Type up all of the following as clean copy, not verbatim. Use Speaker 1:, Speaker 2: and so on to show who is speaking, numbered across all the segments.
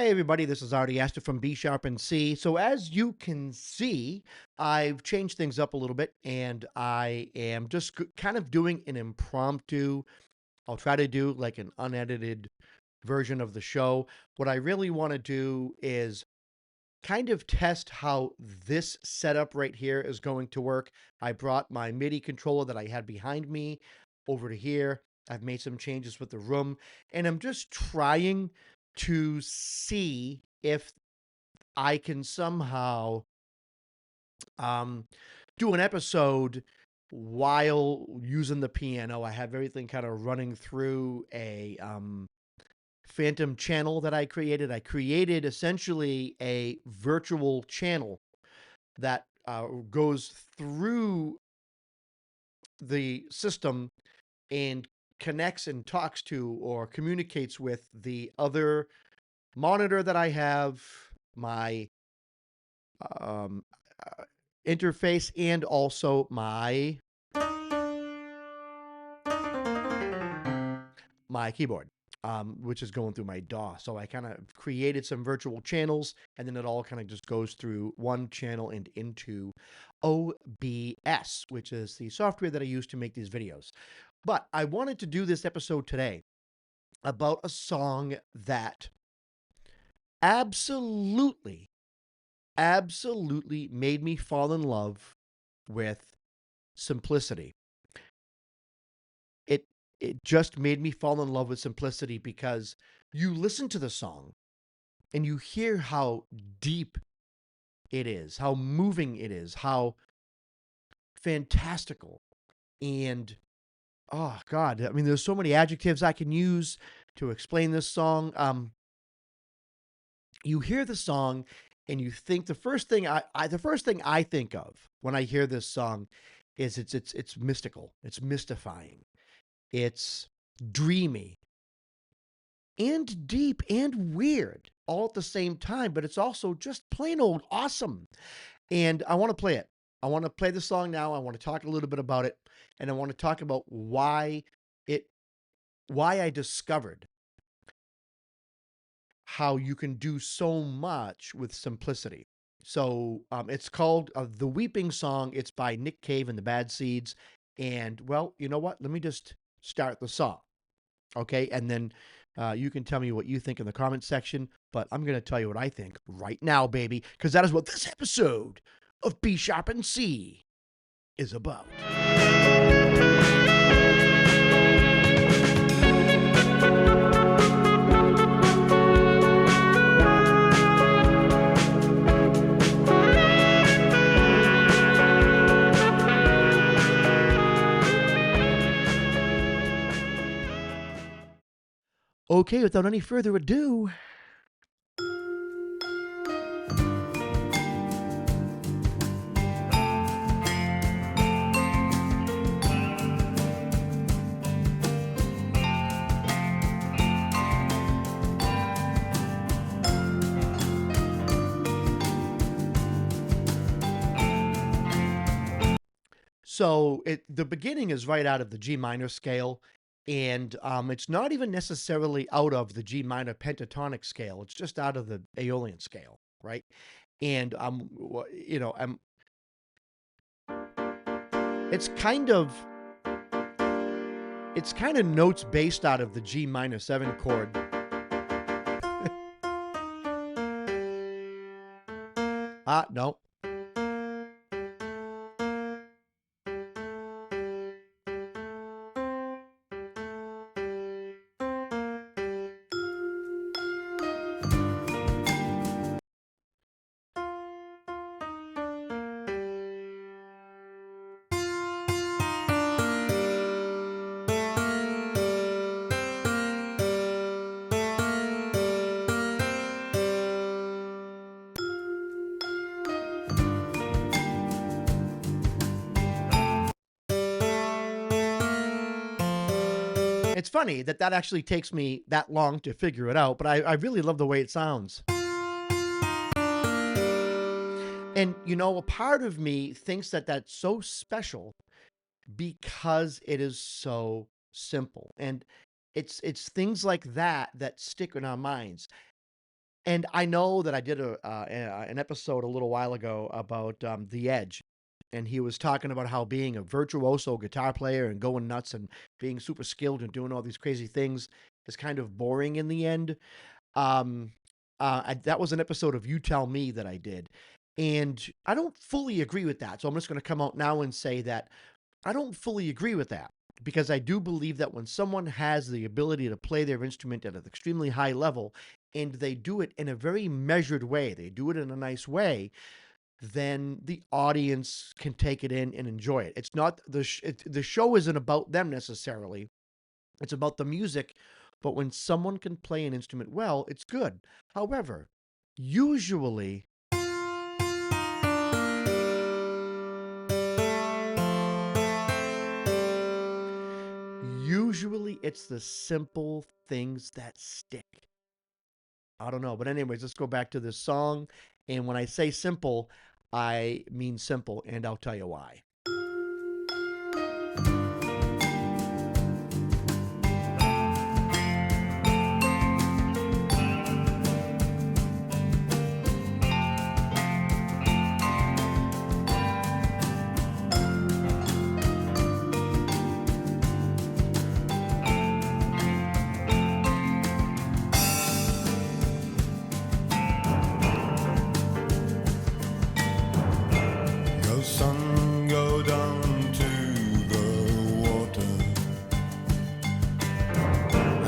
Speaker 1: Hey everybody, this is Artie Astor from B Sharp and C. So as you can see, I've changed things up a little bit and I am just kind of doing an impromptu. I'll try to do like an unedited version of the show. What I really want to do is kind of test how this setup right here is going to work. I brought my MIDI controller that I had behind me over to here. I've made some changes with the room, and I'm just trying to see if I can somehow um, do an episode while using the piano. I have everything kind of running through a phantom channel that I created. I created essentially a virtual channel that goes through the system and connects and talks to or communicates with the other monitor that I have, my um, uh, interface, and also my keyboard, which is going through my DAW. So I kind of created some virtual channels, and then it all kind of just goes through one channel and into OBS, which is the software that I use to make these videos. But I wanted to do this episode today about a song that absolutely, absolutely made me fall in love with simplicity. It it just made me fall in love with simplicity because you listen to the song and you hear how deep it is, how moving it is, how fantastical. And oh God, I mean, there's so many adjectives I can use to explain this song. You hear the song and you think the first thing I think of when I hear this song is it's mystical, it's mystifying, it's dreamy and deep and weird all at the same time, but it's also just plain old awesome. And I want to play it. I want to play the song now. I want to talk a little bit about it, and I want to talk about it why I discovered how you can do so much with simplicity. So it's called The Weeping Song. It's by Nick Cave and the Bad Seeds. And well, you know what? Let me just start the song. Okay. And then you can tell me what you think in the comment section. But I'm going to tell you what I think right now, baby, because that is what this episode of B Sharp and C is about. Okay, without any further ado, so the beginning is right out of the G minor scale, and it's not even necessarily out of the G minor pentatonic scale. It's just out of the Aeolian scale, right? And it's kind of it's kind of notes based out of the G minor 7 chord. No. It's funny that that actually takes me that long to figure it out, but I really love the way it sounds. And, you know, a part of me thinks that that's so special because it is so simple. And it's things like that that stick in our minds. And I know that I did an episode a little while ago about The Edge, and he was talking about how being a virtuoso guitar player and going nuts and being super skilled and doing all these crazy things is kind of boring in the end. Um, that was an episode of You Tell Me that I did, and I don't fully agree with that. So I'm just going to come out now and say that I don't fully agree with that because I do believe that when someone has the ability to play their instrument at an extremely high level and they do it in a very measured way, they do it in a nice way, then the audience can take it in and enjoy it. It's not the show isn't about them necessarily. It's about the music, but when someone can play an instrument well, it's good. However, usually usually it's the simple things that stick. I don't know, but anyways, let's go back to this song. And when I say simple, I mean simple, and I'll tell you why.
Speaker 2: Go sun, go down to the water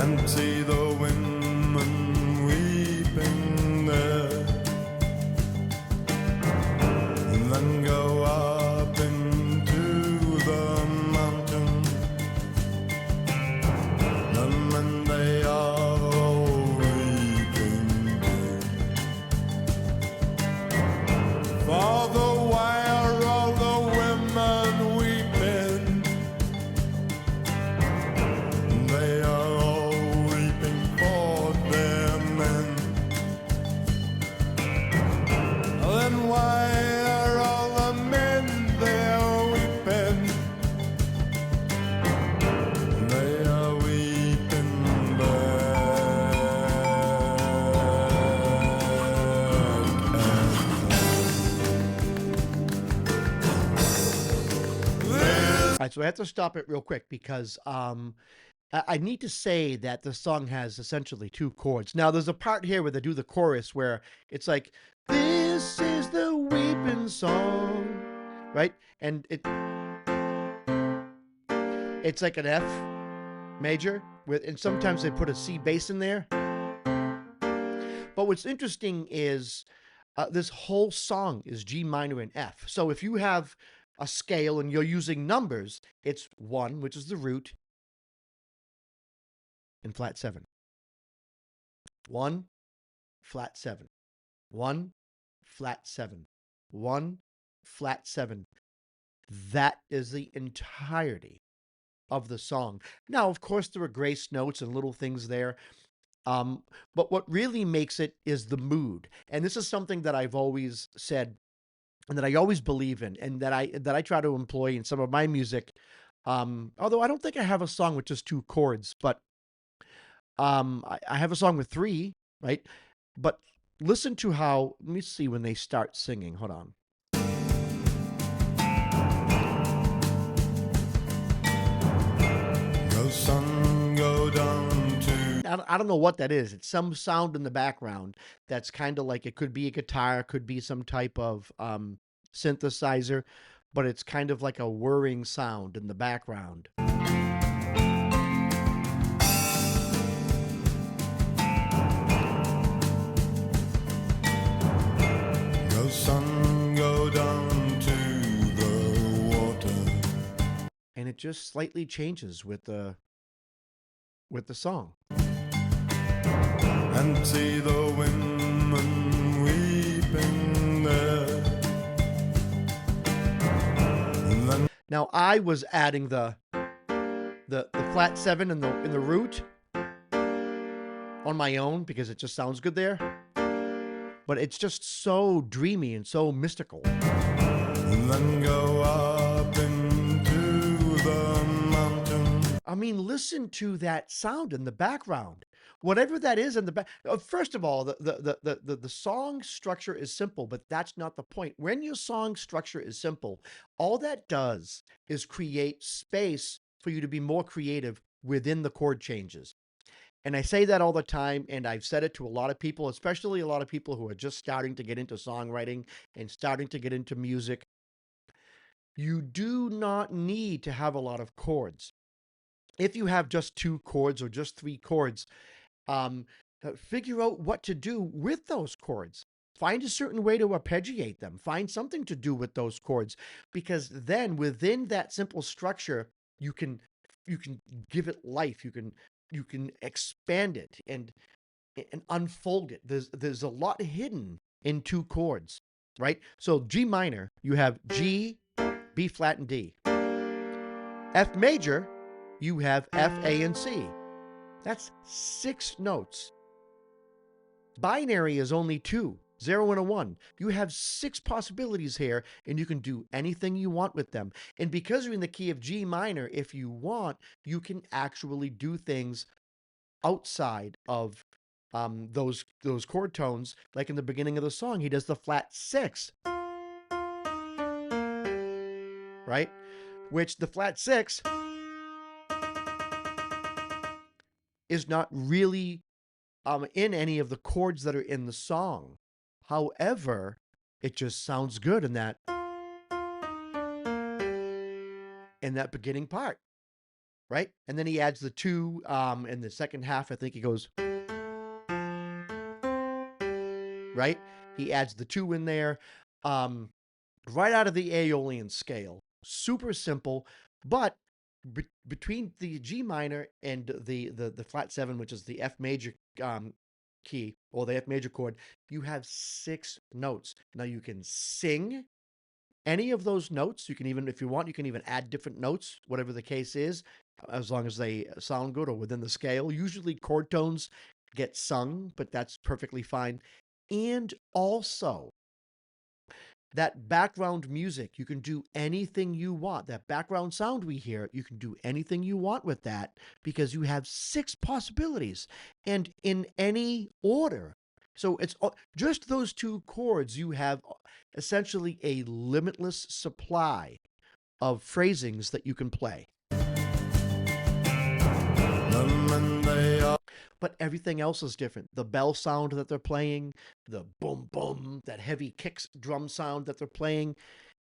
Speaker 2: and see the women weeping there. And then go up into the mountain. The men they are all weeping too. Father, why are all the women weeping? They are all weeping for their men. Then why are all the men there weeping? They are weeping back at
Speaker 1: All right, so I have to stop it real quick because I need to say that the song has essentially two chords. Now, there's a part here where they do the chorus where it's like, "This is the weeping song," right? And it's like an F major with, and sometimes they put a C bass in there. But what's interesting is this whole song is G minor and F. So if you have a scale and you're using numbers, it's 1, which is the root, and flat 7. 1, flat 7. 1, flat 7. 1, flat 7. That is the entirety of the song. Now, of course, there are grace notes and little things there. But what really makes it is the mood. And this is something that I've always said and that I always believe in and that I try to employ in some of my music. Although I don't think I have a song with just 2 chords, but I have a song with 3, right? But listen to how, let me see when they start singing. Hold on.
Speaker 2: Go sun, go down to.
Speaker 1: I don't know what that is. It's some sound in the background that's kind of like it could be a guitar, could be some type of synthesizer, but it's kind of like a whirring sound in the background.
Speaker 2: Go sun, go down to the water.
Speaker 1: And it just slightly changes with the song.
Speaker 2: And see the women weeping there. And then
Speaker 1: Now I was adding the flat 7 in the root on my own because it just sounds good there. But it's just so dreamy and so mystical.
Speaker 2: and then go up into the mountain.
Speaker 1: I mean, listen to that sound in the background. whatever that is in the back. First of all, the song structure is simple, but that's not the point. When your song structure is simple, all that does is create space for you to be more creative within the chord changes. And I say that all the time, and I've said it to a lot of people, especially a lot of people who are just starting to get into songwriting and starting to get into music. You do not need to have a lot of chords. If you have just 2 chords or just 3 chords, um, figure out what to do with those chords. Find a certain way to arpeggiate them. Find something to do with those chords, because then within that simple structure, you can you can give it life. You can expand it and unfold it. There's a lot hidden in 2 chords, right? So G minor, you have G, B flat, and D. F major, you have F, A, and C. That's 6 notes. Binary is only 2, 0 and a 1. You have 6 possibilities here, and you can do anything you want with them. And because you're in the key of G minor, if you want, you can actually do things outside of those chord tones. Like in the beginning of the song, he does the flat 6, right? Which the flat 6 is not really in any of the chords that are in the song. However, it just sounds good in that beginning part, right? And then he adds the 2 in the second half. I think he goes, right? He adds the 2 in there, right out of the Aeolian scale. Super simple, but between the G minor and the flat 7, which is the F major key, or the F major chord, you have 6 notes. Now you can sing any of those notes. You can even, if you want, you can even add different notes, whatever the case is, as long as they sound good or within the scale. Usually chord tones get sung, but that's perfectly fine. And also, that background music, you can do anything you want. That background sound we hear, you can do anything you want with that, because you have 6 possibilities, and in any order. So it's just those 2 chords. You have essentially a limitless supply of phrasings that you can play. But everything else is different. The bell sound that they're playing, the boom, boom, that heavy kick drum sound that they're playing.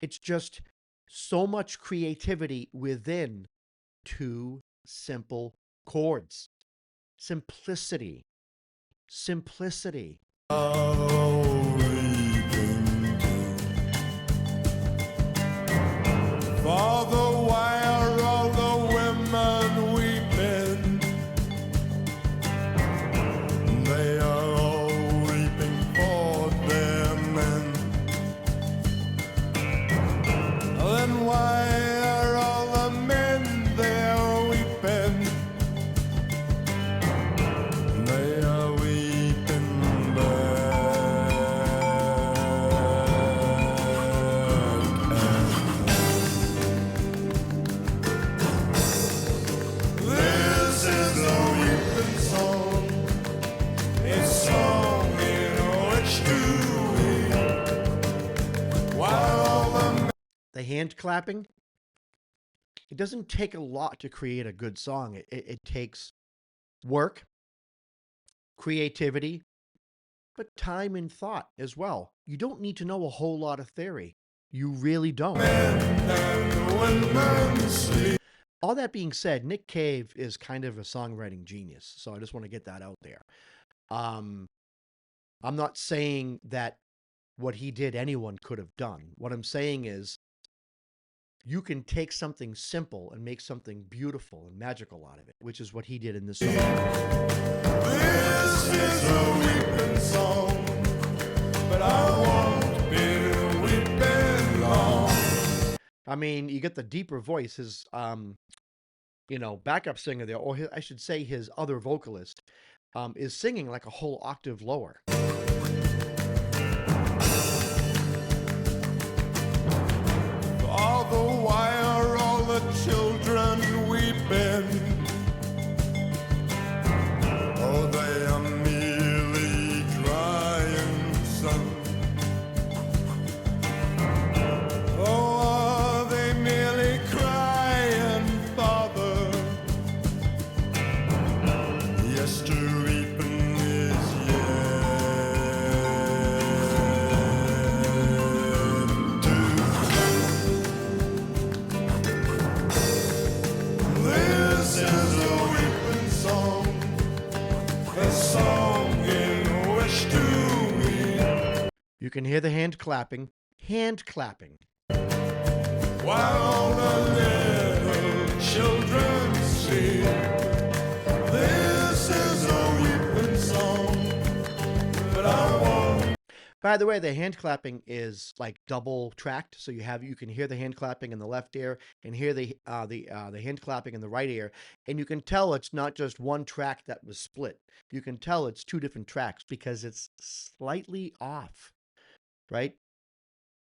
Speaker 1: It's just so much creativity within 2 simple chords. Simplicity. Simplicity.
Speaker 2: Father, why are all the women weeping? They are all weeping for their men. Then why are all the men there weeping? They are weeping back at This is a weeping song. It's song in which to weep. While all the
Speaker 1: The hand clapping. It doesn't take a lot to create a good song. It takes work, creativity, but time and thought as well. You don't need to know a whole lot of theory. You really don't.
Speaker 2: men and women sleep.
Speaker 1: All that being said, Nick Cave is kind of a songwriting genius. So I just want to get that out there. I'm not saying that what he did anyone could have done. What I'm saying is you can take something simple and make something beautiful and magical out of it, which is what he did in this song.
Speaker 2: This is a weeping song, but I won't be weeping long.
Speaker 1: I mean, you get the deeper voice. His, backup singer there, or I should say his other vocalist, is singing like a whole octave lower.
Speaker 2: Father, why are all the children weeping? Oh, they
Speaker 1: You can hear the hand clapping. Hand clapping.
Speaker 2: while all the little children sing. This is a weeping song, but I won't.
Speaker 1: By the way, the hand clapping is like double tracked, so you can hear the hand clapping in the left ear and hear the hand clapping in the right ear, and you can tell it's not just one track that was split. You can tell it's two different tracks because it's slightly off, right?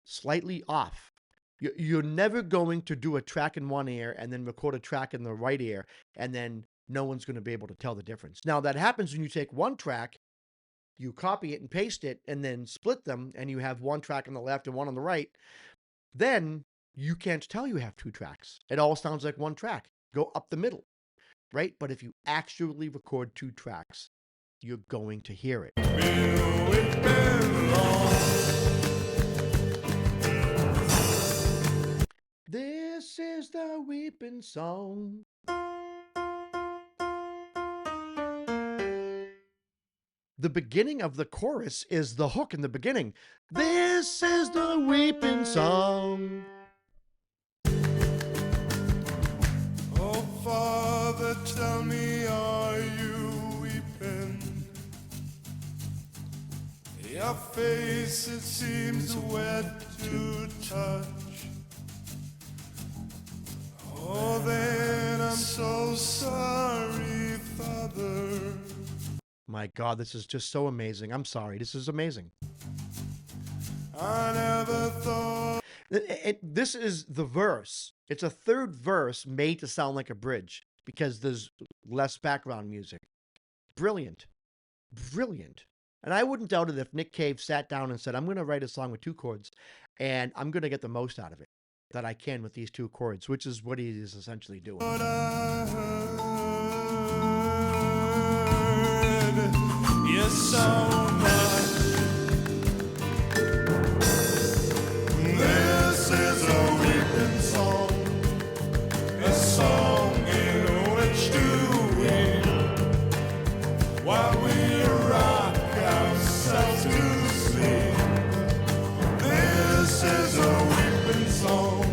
Speaker 1: Slightly off. You're never going to do a track in one ear and then record a track in the right ear, and then no one's going to be able to tell the difference. Now, that happens when you take one track, you copy it and paste it, and then split them, and you have one track on the left and one on the right. Then you can't tell you have two tracks. It all sounds like one track. Go up the middle, right? But if you actually record two tracks, you're going to hear it. This is the weeping song. The beginning of the chorus is the hook in the beginning. This is the weeping song.
Speaker 2: Oh, Father, tell me, are you weeping? Your face, it seems wet to touch. Oh, then I'm so sorry, Father.
Speaker 1: My God, this is just so amazing. I'm sorry. This is amazing.
Speaker 2: I never thought.
Speaker 1: This is the verse. It's a third verse made to sound like a bridge because there's less background music. Brilliant. Brilliant. And I wouldn't doubt it if Nick Cave sat down and said, I'm going to write a song with two chords and I'm going to get the most out of it that I can with these two chords, which is what he is essentially doing.
Speaker 2: What I heard, yes, so much. This is a weeping song, a song in which to weep while we rock ourselves to sleep. This is a weeping song,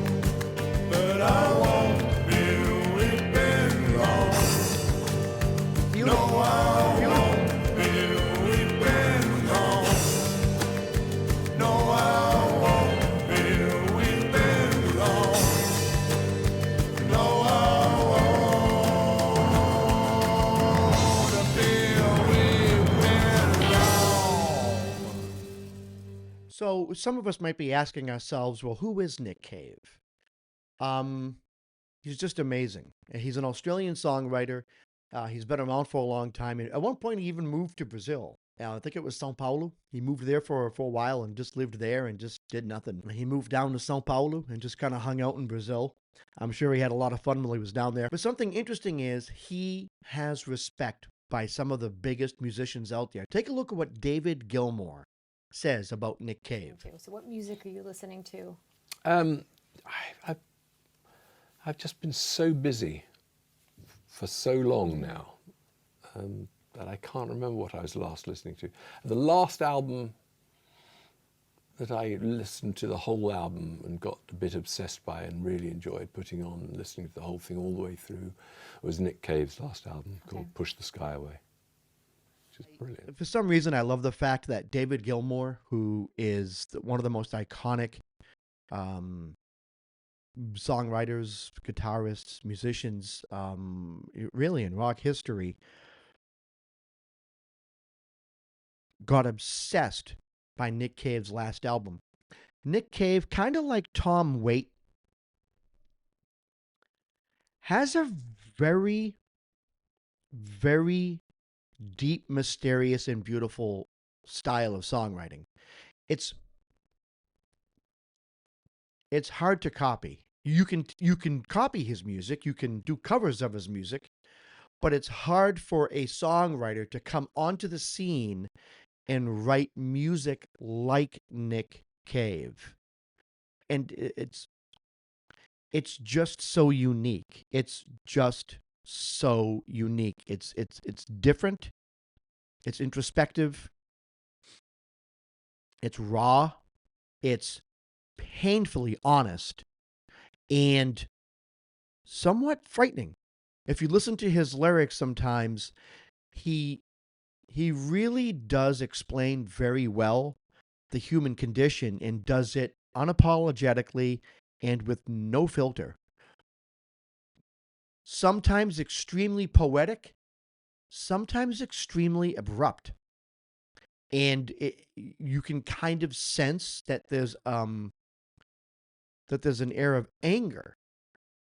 Speaker 2: but I won't be weeping long.
Speaker 1: Beautiful.
Speaker 2: No, I won't be weeping long. No, I won't be weeping long. No, I won't be weeping long.
Speaker 1: So some of us might be asking ourselves, well, who is Nick Cave? He's just amazing. He's an Australian songwriter. He's been around for a long time. And at one point, he even moved to Brazil. I think it was São Paulo. He moved there for a while and just lived there and just did nothing. He moved down to São Paulo and just kind of hung out in Brazil. I'm sure he had a lot of fun while he was down there. But something interesting is he has respect by some of the biggest musicians out there. Take a look at what David Gilmour says about Nick Cave.
Speaker 3: So what music are you listening to?
Speaker 4: I've just been so busy for so long now that I can't remember what I was last listening to. The last album that I listened to the whole album and got a bit obsessed by and really enjoyed putting on and listening to the whole thing all the way through was Nick Cave's last album called Push the Sky Away, which is brilliant.
Speaker 1: For some reason, I love the fact that David Gilmour, who is one of the most iconic songwriters, guitarists, musicians, really in rock history, got obsessed by Nick Cave's last album. Nick Cave, kind of like Tom Waite, has a very, very deep, mysterious, and beautiful style of songwriting. It's hard to copy. You can copy his music, you can do covers of his music, but it's hard for a songwriter to come onto the scene and write music like Nick Cave. And it's just so unique. It's just so unique. It's different. It's introspective. It's raw, it's painfully honest, and somewhat frightening. If you listen to his lyrics sometimes, he he really does explain very well the human condition and does it unapologetically and with no filter. Sometimes extremely poetic, sometimes extremely abrupt. And you can kind of sense that there's an air of anger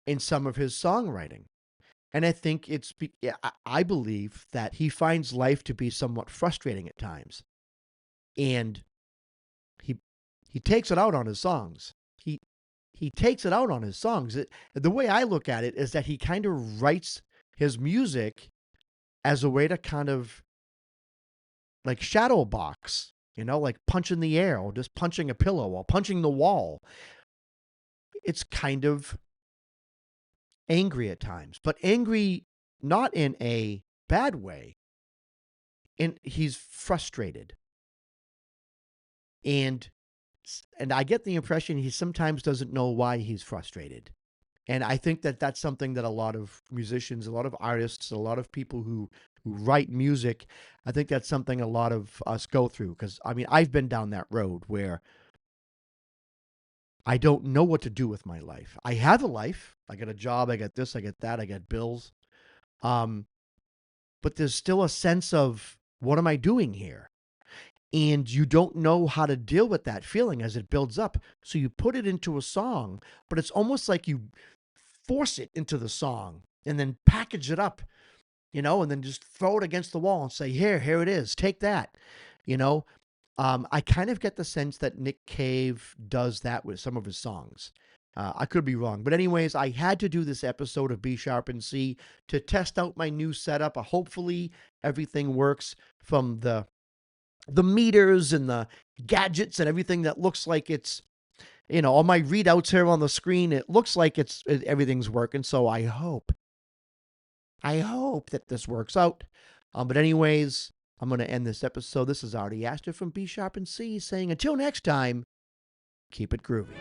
Speaker 1: in some of his songwriting. And I think yeah, I believe that he finds life to be somewhat frustrating at times. And he he takes it out on his songs. He takes it out on his songs. The way I look at it is that he kind of writes his music as a way to kind of like shadow box, like punching the air or just punching a pillow or punching the wall. It's kind of angry at times, but angry not in a bad way. And he's frustrated. And I get the impression he sometimes doesn't know why he's frustrated. And I think that that's something that a lot of musicians, a lot of artists, a lot of people who write music, I think that's something a lot of us go through. Because, I mean, I've been down that road where I don't know what to do with my life. I have a life. I got a job. I got this. I got that. I got bills. But there's still a sense of, what am I doing here? And you don't know how to deal with that feeling as it builds up. So you put it into a song, but it's almost like you force it into the song and then package it up, and then just throw it against the wall and say, here it is. Take that, you know. I kind of get the sense that Nick Cave does that with some of his songs. I could be wrong. But anyways, I had to do this episode of B Sharp and C to test out my new setup. Hopefully everything works, from the meters and the gadgets and everything that looks like it's, all my readouts here on the screen, it looks like everything's working. So I hope that this works out. But anyways, I'm going to end this episode. This is Artie Astor from B Sharp and C saying, until next time, keep it groovy.